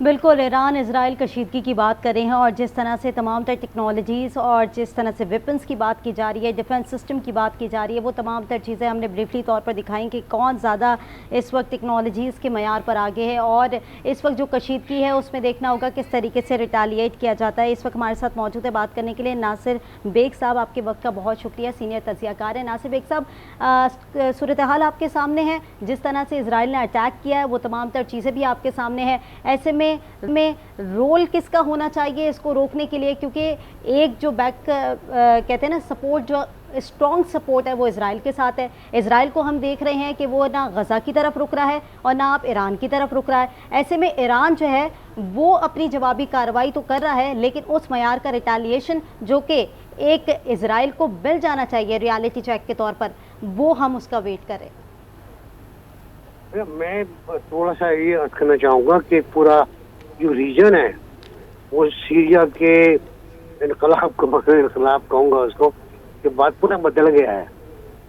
बिल्कुल, Iran Israel कशीदगी की बात कर रहे हैं और जिस तरह से तमाम तर टेक्नोलॉजीज़ और जिस तरह से वेपन्स की बात की जा रही है, डिफेंस सिस्टम की बात की जा रही है, वो तमाम तर चीज़ें हमने ब्रीफली तौर पर दिखाई कि कौन ज़्यादा इस वक्त टेक्नोलॉजीज़ के मयार पर आगे है और इस वक्त जो कशीदगी है उसमें देखना होगा किस तरीके से रिटेलिएट किया जाता है। इस वक्त हमारे साथ मौजूद है बात करने के लिए नासिर बेग साहब, आपके वक्त का बहुत शुक्रिया, सीनियर तज्ज़ियाकार है। नासिर बेग साहब, सूरत हाल आपके सामने है, जिस तरह से इसराइल ने अटैक किया है वो तमाम तर चीज़ें भी आपके सामने है। ऐसे में रोल किसका होना चाहिए इसको रोकने के लिए, क्योंकि एक जो बैक कहते हैं ना सपोर्ट, जो स्ट्रॉन्ग सपोर्ट है वो इसराइल के साथ है। इसराइल को हम देख रहे हैं कि वो ना गज़ा की तरफ रुक रहा है और ना आप ईरान की तरफ रुक रहा है। ऐसे में ईरान जो है वो अपनी जवाबी कार्रवाई तो कर रहा है, लेकिन उस मयार का रिटेलिएशन जो कि एक इसराइल को मिल जाना चाहिए रियलिटी चेक के तौर पर, वो हम उसका वेट करें। मैं थोड़ा सा ये अर्ज करना चाहूँगा कि पूरा जो रीजन है वो सीरिया के इनकलाब कहूँगा उसको, कि बात पूरा बदल गया है।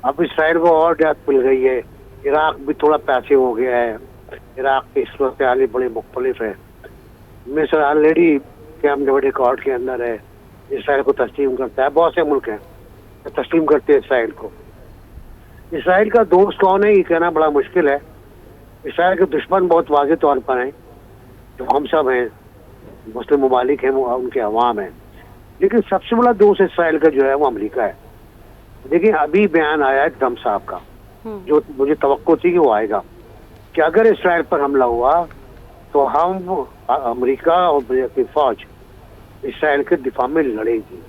अब इसराइल को और डेथ मिल गई है, इराक भी थोड़ा पैसिव हो गया है, इराक की सूरत हाल बड़ी मुख्तलिफ है। मिस्र ऑलरेडी कैंप डेविड अकॉर्ड के अंदर है, इसराइल को तस्लीम करता है, बहुत से मुल्क हैं तस्लीम करते हैं इसराइल को। इसराइल का दोस्त कौन है ये कहना बड़ा मुश्किल है। इसराइल के दुश्मन बहुत वाज़ेह तौर पर हैं, जो हम सब हैं, मुस्लिम ममालिक हैं, उनके अवाम हैं। लेकिन सबसे बड़ा दोस्त इसराइल का जो है वो अमेरिका है। देखिए अभी बयान आया है ट्रम्प साहब का, जो मुझे तवक्को थी कि वो आएगा, कि अगर इसराइल पर हमला हुआ तो हम अमेरिका और की फौज इसराइल के दिफा में लड़ेगी।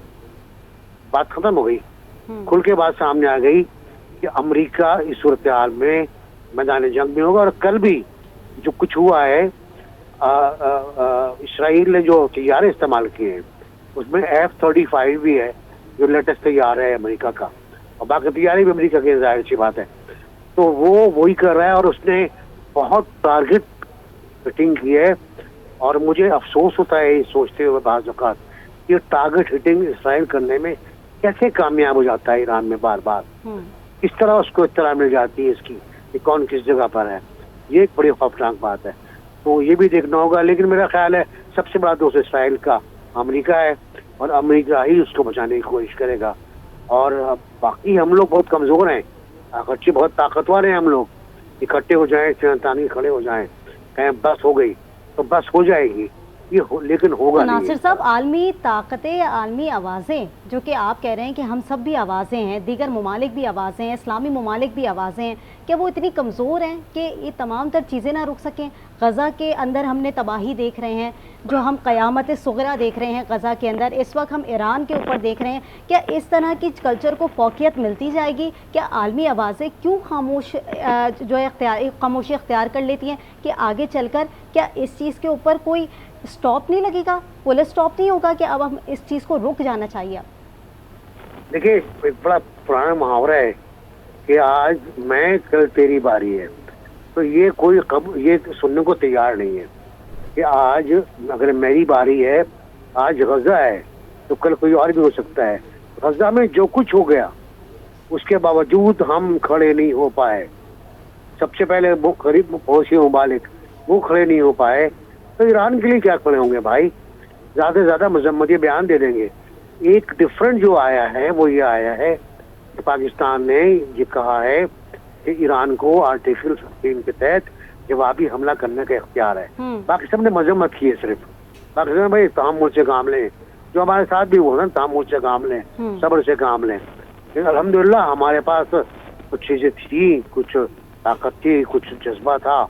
बात खत्म हो गई, खुल के बात सामने आ गई कि अमेरिका इस सूरत हाल में मैदान जंग में होगा। और कल भी जो कुछ हुआ है, इसराइल ने जो तैयारे इस्तेमाल किए हैं उसमें F-35 भी है, जो लेटेस्ट तैयार है अमेरिका का, और बाकी तैयारी भी अमेरिका की, जाहिर सी बात है। तो वो वही कर रहा है और उसने बहुत टारगेट हिटिंग की है। और मुझे अफसोस होता है सोचते हुए बाज़ औक़ात कि टारगेट हिटिंग इसराइल करने में कैसे कामयाब हो जाता है ईरान में बार बार, किस तरह उसको इत्तला मिल जाती है इसकी कि कौन किस जगह पर है। ये एक बड़ी खौफनाक बात है, तो ये भी देखना होगा। लेकिन मेरा ख्याल है सबसे बड़ा दोस्त इसराइल का अमेरिका है और अमेरिका ही उसको बचाने की कोशिश करेगा। और बाकी हम लोग बहुत कमज़ोर हैं, अगरचे बहुत ताकतवर हैं हम लोग, इकट्ठे हो जाएं, तानी खड़े हो जाएं, कहें बस हो गई तो बस हो जाएगी, लेकिन होगा नहीं। नासिर साहब, आलमी ताकतें या आलमी आवाज़ें, जो कि आप कह रहे हैं कि हम सब भी आवाज़ें हैं, दीगर ममालिक भी आवाज़ें हैं, इस्लामी ममालिक भी आवाज़ें हैं, क्या वो इतनी कमज़ोर हैं कि ये तमाम तर चीज़ें ना रुक सकें? गज़ा के अंदर हमने तबाही देख रहे हैं, जो हम क़यामत सुग़रा देख रहे हैं गज़ा के अंदर, इस वक्त हम ईरान के ऊपर देख रहे हैं। क्या इस तरह की कल्चर को फ़ौक़ियत मिलती जाएगी? क्या आलमी आवाज़ें क्यों खामोशी अख्तियार कर लेती हैं कि आगे चलकर क्या इस चीज़ के ऊपर कोई स्टॉप नहीं लगेगा, पुल स्टॉप नहीं होगा कि अब हम इस चीज़ को रुक जाना चाहिए? देखिए एक बड़ा पुराना मुहावरा है कि आज मैं कल तेरी बारी है, तो ये कोई ये सुनने को तैयार नहीं है कि आज अगर मेरी बारी है, आज गज़ा है तो कल कोई और भी हो सकता है। गज़ा में जो कुछ हो गया उसके बावजूद हम खड़े नहीं हो पाए, सबसे पहले वो करीब पड़ोसी ममालिक वो खड़े नहीं हो पाए, तो ईरान के लिए क्या खड़े होंगे भाई? ज़्यादा से ज़्यादा मजम्मती बयान दे देंगे। एक डिफरेंट जो आया है वो ये आया है कि पाकिस्तान ने ये कहा है कि ईरान को आर्टिकल 15 के तहत जवाबी हमला करने का इख्तियार है। बाकी सब ने मजम्मत की है, सिर्फ पाकिस्तान भाई तहम्मुल से काम लें, जो हमारे साथ भी हुआ ना, तहम्मुल से काम लें, सब्र से काम लें। लेकिन अल्हम्दुलिल्लाह हमारे पास कुछ चीज़ें थी, कुछ ताकत थी, कुछ जज्बा था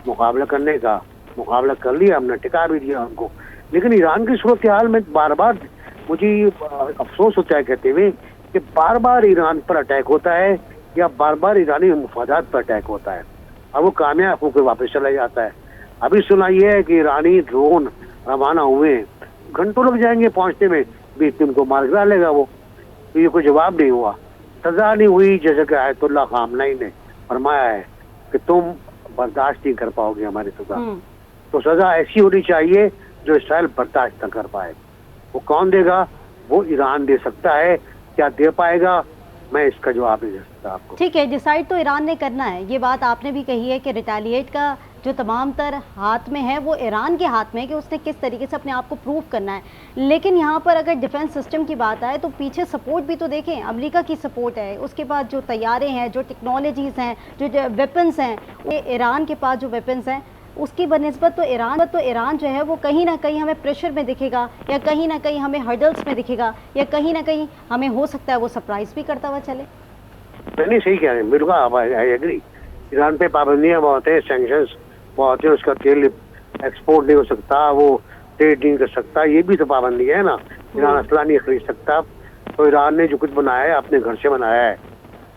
मुकाबला करने का, मुकाबला कर लिया हमने, टिका भी दिया उनको। लेकिन ईरान की सूरत हाल में बार बार मुझे अफसोस होता है कहते हुए कि बार बार ईरान पर अटैक होता है या बार बार ईरानी मुफादात पर अटैक होता है और वो कामयाब होकर वापस चला जाता है। अभी सुना ये है कि ईरानी ड्रोन रवाना हुए, घंटों लग जाएंगे पहुंचने में, बीच में उनको मार गिरा लेगा वो, तो ये कोई जवाब नहीं हुआ, सजा नहीं हुई। जैसे कि आयतुल्लाह ख़ामनेई ने फरमाया है कि तुम बर्दाश्त नहीं कर पाओगे हमारी सजा, तो सजा ऐसी होनी चाहिए जो इसराइल बर्दाश्त न कर पाए। वो कौन देगा? वो ईरान दे सकता है। क्या दे पाएगा मैं इसका जवाब नहीं दे सकता आपको। ठीक है, डिसाइड तो ईरान ने करना है, ये बात आपने भी कही है कि रिटेलिएट का جو تمام تر ہاتھ میں ہے وہ ایران کے ہاتھ میں ہے کہ اس نے کس طریقے سے اپنے آپ کو پروف کرنا ہے. لیکن یہاں پر اگر ڈیفنس سسٹم کی بات آئے تو پیچھے سپورٹ بھی تو دیکھیں, امریکہ کی سپورٹ ہے, اس کے بعد جو طیارے ہیں, جو ٹیکنالوجیز ہیں, جو ویپنس ہیں, ایران کے پاس جو ویپنس ہیں اس کی بنسبت تو ایران جو ہے وہ کہیں نہ کہیں ہمیں پریشر میں دکھے گا, یا کہیں نہ کہیں ہمیں ہرڈلس میں دکھے گا, یا کہیں نہ کہیں ہمیں ہو سکتا ہے وہ سرپرائز بھی کرتا ہوا چلے. نہیں صحیح کہہ رہے ہیں, بالکل آئی ایگری. ایران پہ پابندیاں بہت ہیں, سینکشنز بہت ہیں, اس کا تیل ایکسپورٹ نہیں ہو سکتا, وہ ٹریڈ نہیں کر سکتا, یہ بھی تو پابندی ہے نا. ایران اسلحہ نہیں خرید سکتا. تو ایران نے جو کچھ بنایا ہے اپنے گھر سے بنایا ہے,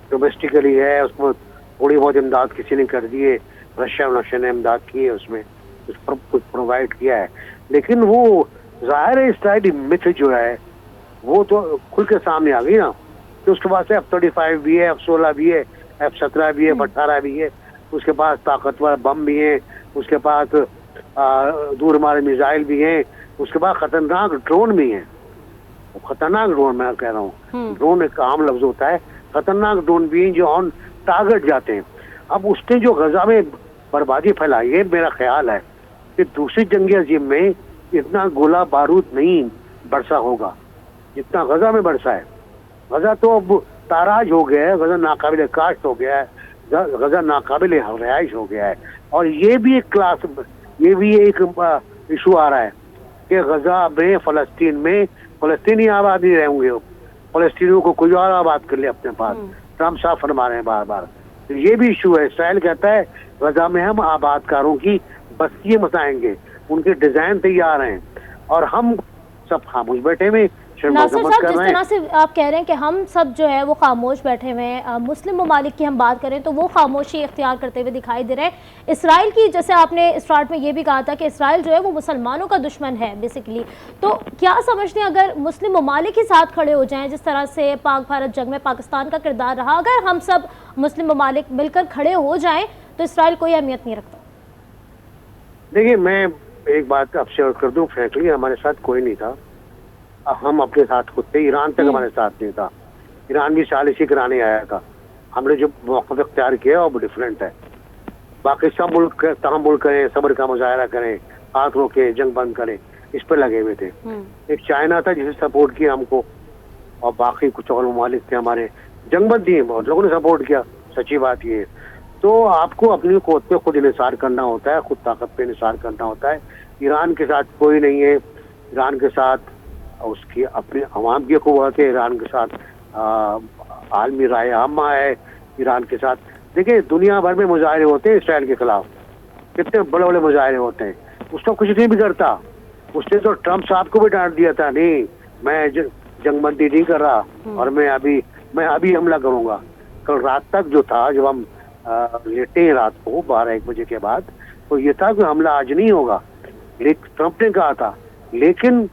ڈومیسٹکلی ہے, اس میں تھوڑی بہت امداد کسی نے کر دی ہے, رشیا نے امداد کی ہے, اس میں اس پر کچھ پرووائڈ کیا ہے. لیکن وہ ظاہر ہے اسرائیلی متھ جو ہے وہ تو کھل کے سامنے آ گئی نا. تو اس کے پاس F-35 بھی ہے, F-16 بھی ہے, F-17 بھی ہے, F-18 بھی ہے, اس کے پاس طاقتور بم بھی ہیں, اس کے پاس دور مارے میزائل بھی ہیں, اس کے پاس خطرناک ڈرون بھی ہیں. خطرناک ڈرون میں کہہ رہا ہوں, ڈرون ایک عام لفظ ہوتا ہے, خطرناک ڈرون بھی ہیں جو آن ٹارگٹ جاتے ہیں. اب اس نے جو غزہ میں بربادی پھیلائی ہے, میرا خیال ہے کہ دوسری جنگ عظیم میں اتنا گولہ بارود نہیں برسا ہوگا جتنا غزہ میں برسا ہے. غزہ تو اب تاراج ہو گیا ہے, غزہ ناقابل کاشت ہو گیا ہے, غزہ ناقابل رہائش ہو گیا ہے. اور یہ بھی ایک ایشو آ رہا ہے کہ غزہ میں فلسطینی آباد نہیں رہیں گے, فلسطینیوں کو کوئی اور آباد کر لے اپنے پاس. ٹرمپ صاحب فرما رہے ہیں بار بار. یہ بھی ایشو ہے. اسرائیل کہتا ہے غزہ میں ہم آباد کاروں کی بستیاں بسائیں گے, ان کے ڈیزائن تیار ہیں, اور ہم سب خاموش بیٹھے ہوئے. ناصر صاحب, جس طرح سے آپ کہہ رہے ہیں کہ ہم سب جو ہے وہ خاموش بیٹھے ہوئے ہیں, مسلم ممالک کی ہم بات کریں تو وہ خاموشی اختیار کرتے ہوئے دکھائی دے رہے ہیں. اسرائیل کی, جیسے آپ نے اسٹارٹ میں یہ بھی کہا تھا کہ اسرائیل جو ہے وہ مسلمانوں کا دشمن ہے بیسیکلی, تو کیا سمجھتے ہیں اگر مسلم ممالک ہی ساتھ کھڑے ہو جائیں, جس طرح سے پاک بھارت جنگ میں پاکستان کا کردار رہا, اگر ہم سب مسلم ممالک مل کر کھڑے ہو جائیں تو اسرائیل کوئی اہمیت نہیں رکھتا؟ دیکھیے, میں ایک بات آپ شیئر کر دوں, فرینکلی ہمارے ساتھ کوئی نہیں تھا, ہم اپنے ساتھ خود تھے. ایران تک ہمارے ساتھ نہیں تھا, ایران بھی سالسی کرانے آیا تھا. ہم نے جو موقف اختیار کیا وہ ڈفرینٹ ہے. باقی سب ملک تحمل کریں, صبر کا مظاہرہ کریں, ہاتھ روکیں, جنگ بند کریں, اس پہ لگے ہوئے تھے. ایک چائنا تھا جسے سپورٹ کیا ہم کو, اور باقی کچھ اور ممالک تھے ہمارے, جنگ بند دیے, بہت لوگوں نے سپورٹ کیا. سچی بات یہ ہے. تو آپ کو اپنی قوت پہ خود انحصار کرنا ہوتا ہے, خود طاقت پہ انحصار کرنا ہوتا ہے. ایران کے ساتھ کوئی نہیں ہے, ایران کے ساتھ اس کی اپنے عوام کی قوت ہے, ایران کے ساتھ عالمی رائے عامہ ہے, ایران کے ساتھ. دیکھیں دنیا بھر میں مظاہرے ہوتے ہیں اسرائیل کے خلاف, کتنے بڑے بڑے مظاہرے ہوتے ہیں, اس کا کچھ نہیں بگڑتا. اس نے تو ٹرمپ صاحب کو بھی ڈانٹ دیا تھا, نہیں میں جنگ بندی نہیں کر رہا, اور میں ابھی حملہ کروں گا. کل رات تک جو تھا, جب ہم لیٹے ہیں رات کو 12-1 بجے کے بعد, تو یہ تھا کہ حملہ آج نہیں ہوگا, لیکن ٹرمپ نے کہا تھا, لیکن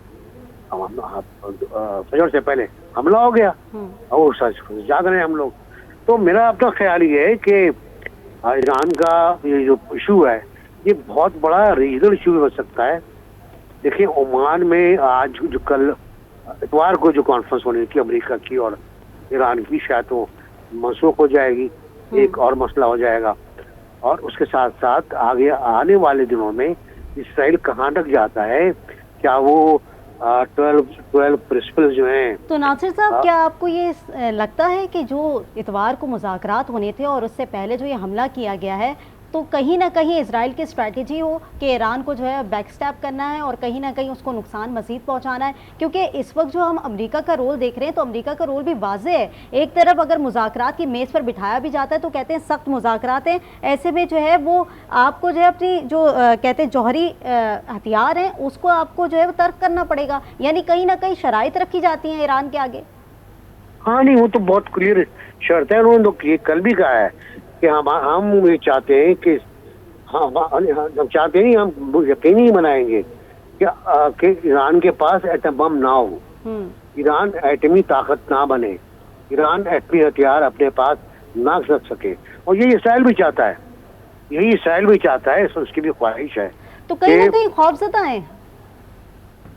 فجر سے پہلے حملہ ہو گیا, اور جاگ رہے ہیں ہم لوگ. تو میرا اپنا خیال یہ ہے کہ ایران کا یہ جو ایشو ہے یہ بہت بڑا ریجنل ایشو بھی بن سکتا ہے. دیکھیں عمان میں آج جو کل اتوار کو جو کانفرنس ہونی تھی امریکہ کی اور ایران کی, شاید وہ منسوخ ہو جائے گی, ایک اور مسئلہ ہو جائے گا. اور اس کے ساتھ ساتھ آگے آنے والے دنوں میں اسرائیل کہاں تک جاتا ہے, کیا وہ 12 پرنسپل جو ہیں. تو ناصر صاحب, کیا آپ کو یہ لگتا ہے کہ جو اتوار کو مذاکرات ہونے تھے اور اس سے پہلے جو یہ حملہ کیا گیا ہے, تو کہیں نہ کہیں اسرائیل کی اسٹریٹجی ہو کہ ایران کو جو ہے بیک سٹیپ کرنا ہے اور کہیں نہ کہیں اس کو نقصان مزید پہنچانا ہے؟ کیونکہ اس وقت جو ہم امریکہ کا رول دیکھ رہے ہیں تو امریکہ کا رول بھی واضح ہے. ایک طرف اگر مذاکرات کی میز پر بٹھایا بھی جاتا ہے تو کہتے ہیں سخت مذاکرات ہیں, ایسے میں جو ہے وہ آپ کو جو ہے اپنی جو کہتے ہیں جوہری ہتھیار ہیں اس کو آپ کو جو ہے وہ ترک کرنا پڑے گا, یعنی کہیں نہ کہیں شرائط رکھی جاتی ہیں ایران کے آگے. ہاں نہیں, وہ تو بہت کلیئر شرط ہے, انہوں نے تو یہ کل بھی کہا ہے کہ ہم یہ چاہتے ہیں کہ ہم چاہتے نہیں, ہم یقینی بنائیں گے کہ ایران کے پاس ایٹم بم نہ ہو, ایران ایٹمی طاقت نہ بنے, ایران ایٹمی ہتھیار اپنے پاس نہ رکھ سکے. اور یہی اسرائیل بھی چاہتا ہے, اس کی بھی خواہش ہے. تو کہیں نہ کہیں خوف زدہ ہیں.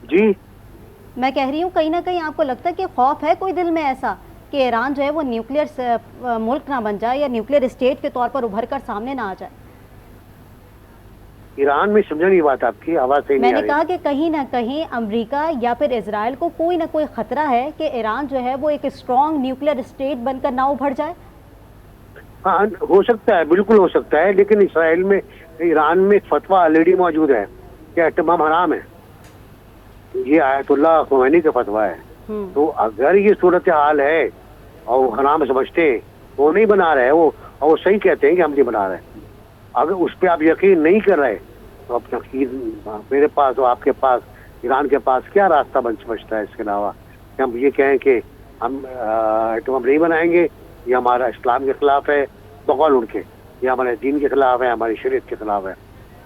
جی میں کہہ رہی ہوں کہیں نہ کہیں آپ کو لگتا ہے کہ خوف ہے کوئی دل میں ایسا کہ ایران جو ہے وہ نیوکلیئر ملک نہ بن جائے یا نیوکلیئر اسٹیٹ کے طور پر ابھر کر سامنے نہ آ جائے؟ ईरान में समझा नहीं बात आपकी, आवाज सही नहीं आ मैंने रही। कहा कि कहीं ना कहीं अमेरिका या फिर इजराइल को कोई ना कोई खतरा है कि ईरान जो है वो एक स्ट्रॉन्ग न्यूक्लियर स्टेट बनकर ना उभर जाए। हाँ, हो सकता है, बिल्कुल हो सकता है, लेकिन इसराइल में, ईरान में एक फतवा ऑलरेडी मौजूद है कि एटम बम हराम है। ये आयतुल्लाह खुमैनी का फतवा है। तो अगर ये सूरत हाल है और वो हराम समझते हैं, वो नहीं बना रहे वो, और वो सही कहते हैं कि हम नहीं बना रहे, अगर उस पर आप यकीन नहीं कर रहे तो अब यकीन मेरे पास और आपके पास, ईरान के पास क्या रास्ता बचता है इसके अलावा कि हम ये कहें कि हम एटम बम नहीं बनाएंगे, ये हमारा इस्लाम के खिलाफ है बकौल उनके, ये हमारे दीन के खिलाफ है, हमारी शरीयत के खिलाफ है,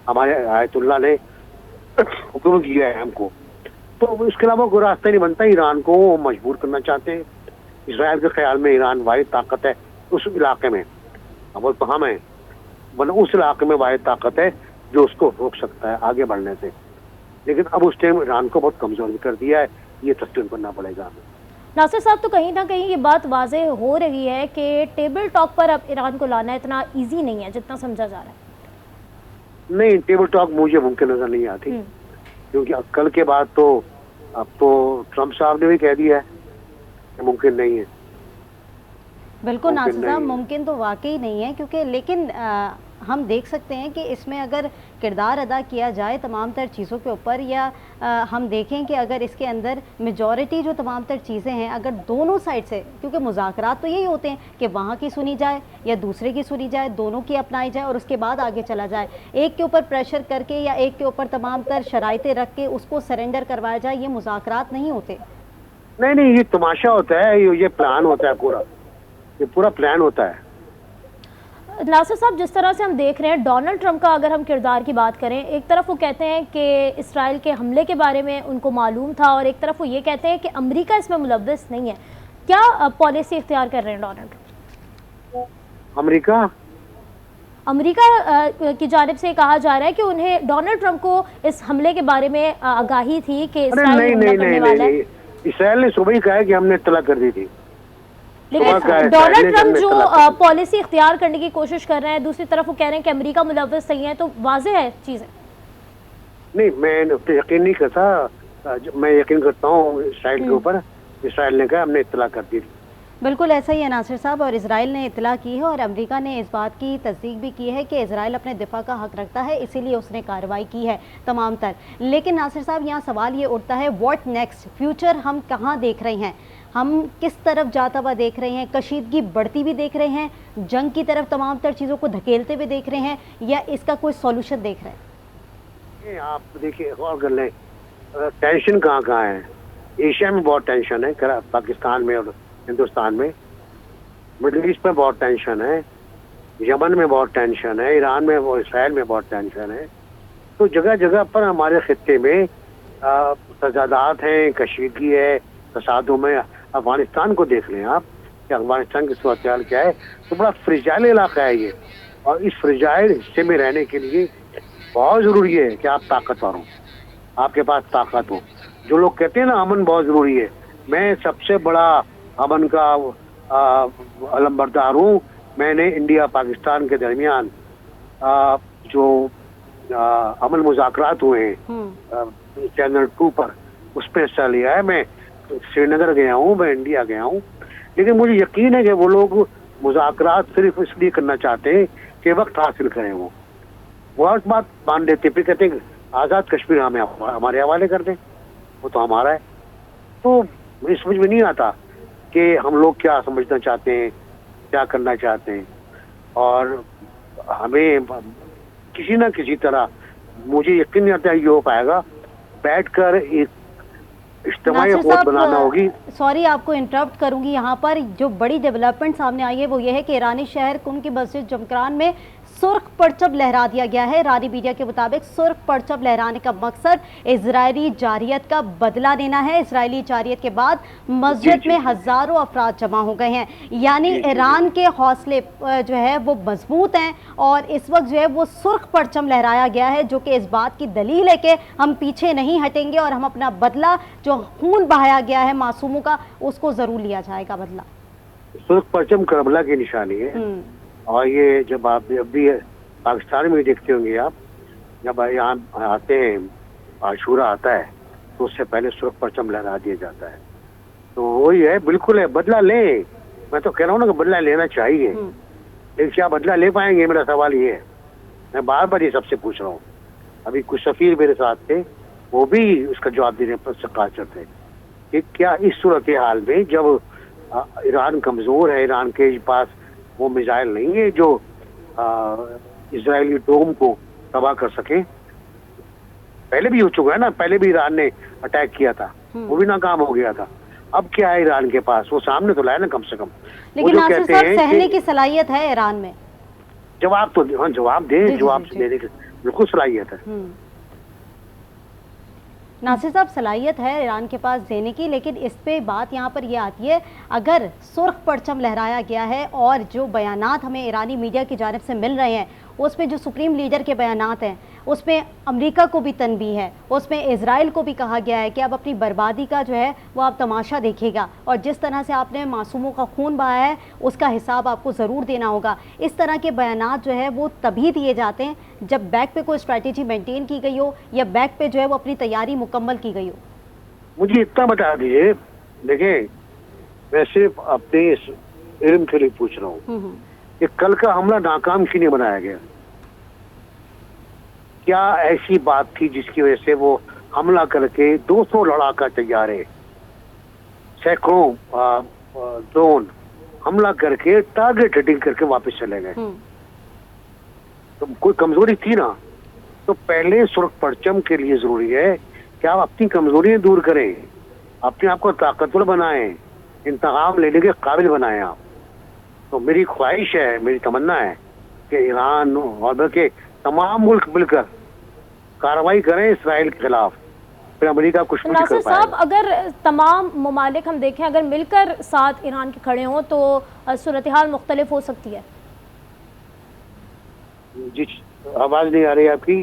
हमारे आयतुल्लाह ने हुक्म किया है हमको। तो इसके अलावा कोई रास्ता नहीं बनता। ईरान को वो मजबूर करना चाहते हैं। इसराइल के ख्याल में ईरान वाहिद ताकत है उस इलाके में, अब तो हम हैं, मतलब उस इलाके में वाहिद ताकत है जो उसको रोक सकता है आगे बढ़ने से। लेकिन अब उस टाइम ईरान को बहुत कमजोर भी कर दिया है, ये तस्लीम करना पड़ेगा हमें। नासिर साहब, तो कहीं ना कहीं ये बात वाज़ेह हो रही है कि टेबल टॉक पर अब ईरान को लाना इतना ईजी नहीं है जितना समझा जा रहा है। नहीं, टेबल टॉक मुझे मुमकिन नजर नहीं आती, क्योंकि कल के बाद तो अब तो ट्रम्प साहब ने भी कह दिया है कि मुमकिन नहीं है। बिल्कुल मुमकिन नासिर साहब, नहीं है। मुमकिन तो वाकई नहीं है, क्योंकि लेकिन हम देख सकते हैं कि इसमें अगर किरदार अदा किया जाए तमाम तर चीज़ों के ऊपर, या हम देखें कि अगर इसके अंदर मेजॉरिटी जो तमाम तर चीज़ें हैं अगर दोनों साइड से, क्योंकि मुज़ाकरात तो यही होते हैं कि वहाँ की सुनी जाए या दूसरे की सुनी जाए, दोनों की अपनाई जाए और उसके बाद आगे चला जाए। एक के ऊपर प्रेशर करके या एक के ऊपर तमाम तर शराइतें रख के उसको सरेंडर करवाया जाए, ये मुज़ाकरात नहीं होते। नहीं, ये तमाशा होता है, ये प्लान होता है पूरा, ये पूरा प्लान होता है। नासिर साहब, जिस तरह से हम देख रहे हैं डोनाल्ड ट्रंप का अगर हम किरदार की बात करें, एक तरफ वो कहते हैं कि इसराइल के हमले के बारे में उनको मालूम था और एक तरफ वो ये कहते हैं कि अमेरिका इसमें मुलव्वस नहीं है। क्या पॉलिसी इख्तियार कर रहे हैं डोनाल्ड ट्रंप? अमेरिका की जानिब से कहा जा रहा है कि उन्हें डोनाल्ड ट्रंप को इस हमले के बारे में आगाही थी कि इसराइल हमला करने वाला है। इसराइल ने सुबह ही कहा है कि हमने इत्तला कर दी थी। लेकिन डोनाल्ड ट्रंप जो पॉलिसी इख्तियार करने की कोशिश कर रहे हैं, दूसरी तरफ वो कह रहे हैं कि अमेरिका मुलव्वस नहीं है, तो वाज़ेह है चीज़ें। नहीं, मैं उस पर यकीन नहीं करता, मैं यकीन करता हूँ इसराइल के ऊपर। इसराइल ने कहा हमने इत्तला कर दी थी। बिल्कुल ऐसा ही है नासिर साहब, और इसराइल ने इतला की है और अमेरिका ने इस बात की तस्दीक भी की है कि इसराइल अपने दिफा का हक रखता है, इसीलिए उसने कार्रवाई की है तमाम तर। लेकिन नासिर साहब, यहाँ सवाल ये उठता है, व्हाट नेक्स्ट, फ्यूचर हम कहाँ देख रहे हैं, हम किस तरफ जाता हुआ देख रहे हैं? कशीदगी बढ़ती भी देख रहे हैं, जंग की तरफ तमाम तर चीज़ों को धकेलते हुए देख रहे हैं, या इसका कोई सॉल्यूशन देख रहे हैं? आप देखिए, गौर कर लें, टेंशन कहाँ कहाँ है। एशिया में बहुत टेंशन है, पाकिस्तान में और हिंदुस्तान में। मिडल ईस्ट में बहुत टेंशन है, यमन में बहुत टेंशन है, ईरान में और इसराइल में बहुत टेंशन है। तो जगह जगह पर हमारे खित्ते में तजादात हैं, कशीदगी है, फसादों में। अफगानिस्तान को देख लें आप कि अफगानिस्तान की सूरत हाल क्या है। तो बड़ा फ्रिजाइल इलाका है ये, और इस फ्रिजाइल हिस्से में रहने के लिए बहुत ज़रूरी है कि आप ताकतवर हो, आपके पास ताकत हो। जो लोग कहते हैं ना अमन बहुत ज़रूरी है, मैं सबसे बड़ा अमन का अलमबरदार हूँ। मैंने इंडिया पाकिस्तान के दरमियान जो अमन मुज़ाकरात हुए हैं चैनल 2 पर, उस पर हिस्सा लिया है। मैं श्रीनगर गया हूँ, मैं इंडिया गया हूँ, लेकिन मुझे यकीन है कि वो लोग मुज़ाकरात सिर्फ इसलिए करना चाहते हैं कि वक्त हासिल करें। वो बहुत बात मान लेते, फिर कहते हैं आज़ाद कश्मीर हमें हमारे हवाले कर दें, वो तो हमारा है। तो मुझे समझ में नहीं आता कि हम लोग क्या समझना चाहते हैं, क्या करना चाहते हैं, और हमें किसी न किसी तरह, मुझे यकीन नहीं आता ये हो पाएगा, बैठकर एक इज्तिमाई हुकूमत बनाना होगी। सॉरी आपको इंटरप्ट करूंगी, यहाँ पर जो बड़ी डेवलपमेंट सामने आई है वो ये है कि ईरानी शहर कुम की मस्जिद जमकरान में सुर्ख परचम लहरा दिया गया है। ईरानी मीडिया के मुताबिक सुर्ख परचम लहराने का मकसद इजरायली जारियत का बदला लेना है। इजरायली जारियत के बाद मस्जिद में हजारों अफराद जमा हो गए हैं, यानी ईरान के हौसले जो है वो मजबूत हैं, और इस वक्त जो है वो सुर्ख परचम लहराया गया है, जो कि इस बात की दलील है कि हम पीछे नहीं हटेंगे और हम अपना बदला, जो खून बहाया गया है मासूमों का, उसको जरूर लिया जाएगा बदला। सुर्ख परचम करबला की निशानी है, और ये जब आप अभी पाकिस्तान में देखते होंगे आप جب یہاں آتے ہیں عاشورہ آتا ہے تو اس سے پہلے سرخ پرچم لہرا دیا جاتا ہے. تو وہی ہے، بالکل ہے، بدلہ لیں. میں تو کہہ رہا ہوں نا کہ بدلہ لینا چاہیے، لیکن کیا بدلہ لے پائیں گے؟ میرا سوال یہ ہے. میں بار بار یہ سب سے پوچھ رہا ہوں. ابھی کچھ سفیر میرے ساتھ تھے، وہ بھی اس کا جواب دینے پر سے قاصر تھے کہ کیا اس صورتحال میں جب ایران کمزور ہے، ایران کے پاس وہ میزائل نہیں ہے جو اسرائیلی ڈوم کو تباہ کر سکے. پہلے بھی ہو چکا ہے نا، پہلے بھی ایران نے اٹیک کیا تھا، وہ بھی ناکام ہو گیا تھا. اب کیا ہے ایران کے پاس؟ وہ سامنے تو لایا نا کم سے کم. لیکن ناصر صاحب سہنے کی صلاحیت ہے ایران میں. جواب تو ہاں جواب دیں، جواب دینے کی بالکل صلاحیت ہے. ناصر صاحب صلاحیت ہے ایران کے پاس دینے کی، لیکن اس پہ بات یہاں پر یہ آتی ہے اگر سرخ پرچم لہرایا گیا ہے اور جو بیانات ہمیں ایرانی میڈیا کی جانب سے مل رہے ہیں اس میں جو سپریم لیڈر کے بیانات ہیں اس میں امریکہ کو بھی تنبیہ ہے، اس میں اسرائیل کو بھی کہا گیا ہے کہ اب اپنی بربادی کا جو ہے وہ آپ تماشا دیکھے گا اور جس طرح سے آپ نے معصوموں کا خون بہایا ہے اس کا حساب آپ کو ضرور دینا ہوگا. اس طرح کے بیانات جو ہے وہ تبھی دیے جاتے ہیں جب بیک پہ کوئی اسٹریٹجی مینٹین کی گئی ہو یا بیک پہ جو ہے وہ اپنی تیاری مکمل کی گئی ہو. مجھے اتنا بتا دیجیے، دیکھیں میں صرف اپنے علم کے لیے پوچھ رہا ہوں کہ کل کا حملہ ناکام کیوں نہیں بنایا گیا؟ کیا ایسی بات تھی جس کی وجہ سے وہ حملہ کر کے 200 لڑاکا طیارے، سینکڑوں ڈرون حملہ کر کے ٹارگیٹ ہٹنگ کر کے واپس چلے گئے؟ تو کوئی کمزوری تھی نا. تو پہلے سرخ پرچم کے لیے ضروری ہے کہ آپ اپنی کمزوریاں دور کریں، اپنے آپ کو طاقتور بنائیں، انتقام لینے کے قابل بنائیں آپ. تو میری خواہش ہے، میری تمنا ہے کہ ایران اور بلکہ تمام ملک مل کر کارروائی کریں اسرائیل کے خلاف، پھر امریکہ کچھ نہیں کر پائے. ناصر صاحب اگر تمام ممالک ہم دیکھیں اگر مل کر ساتھ ایران کے کھڑے ہوں تو صورتحال مختلف ہو سکتی ہے. جی آواز نہیں آ رہی آپ کی.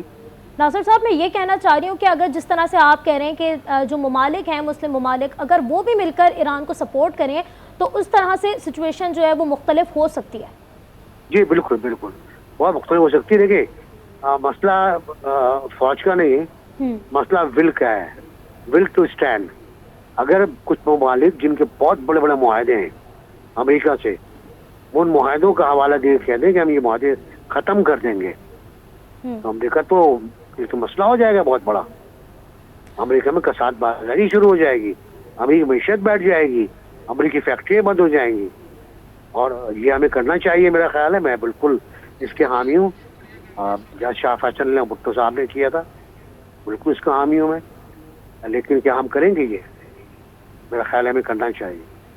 ناصر صاحب میں یہ کہنا چاہ رہی ہوں کہ اگر جس طرح سے آپ کہہ رہے ہیں کہ جو ممالک ہیں مسلم ممالک اگر وہ بھی مل کر ایران کو سپورٹ کریں تو اس طرح سے سچویشن جو ہے وہ مختلف ہو سکتی ہے. جی بالکل بالکل بہت مختلف ہو سکتی ہے. دیکھیے مسئلہ فوج کا نہیں ہے، مسئلہ ول کا ہے، ول ٹو اسٹینڈ. اگر کچھ ممالک جن کے بہت بڑے بڑے معاہدے ہیں امریکہ سے، وہ ان معاہدوں کا حوالہ دے کہہ دیں کہ ہم یہ معاہدے ختم کر دیں گے تو امریکہ تو مسئلہ ہو جائے گا بہت بڑا. امریکہ میں کساد بازاری شروع ہو جائے گی، امریکی معیشت بیٹھ جائے گی، امریکی فیکٹریاں بند ہو جائیں گی. اور یہ ہمیں کرنا چاہیے، میرا خیال ہے. میں بالکل اس کے حامی ہوں. جہاں شاہ فیصل نے بھٹو صاحب نے کیا تھا، بالکل اس کا حامی ہوں میں. لیکن کیا ہم کریں گے؟ یہ میرا خیال ہے ہمیں کرنا چاہیے.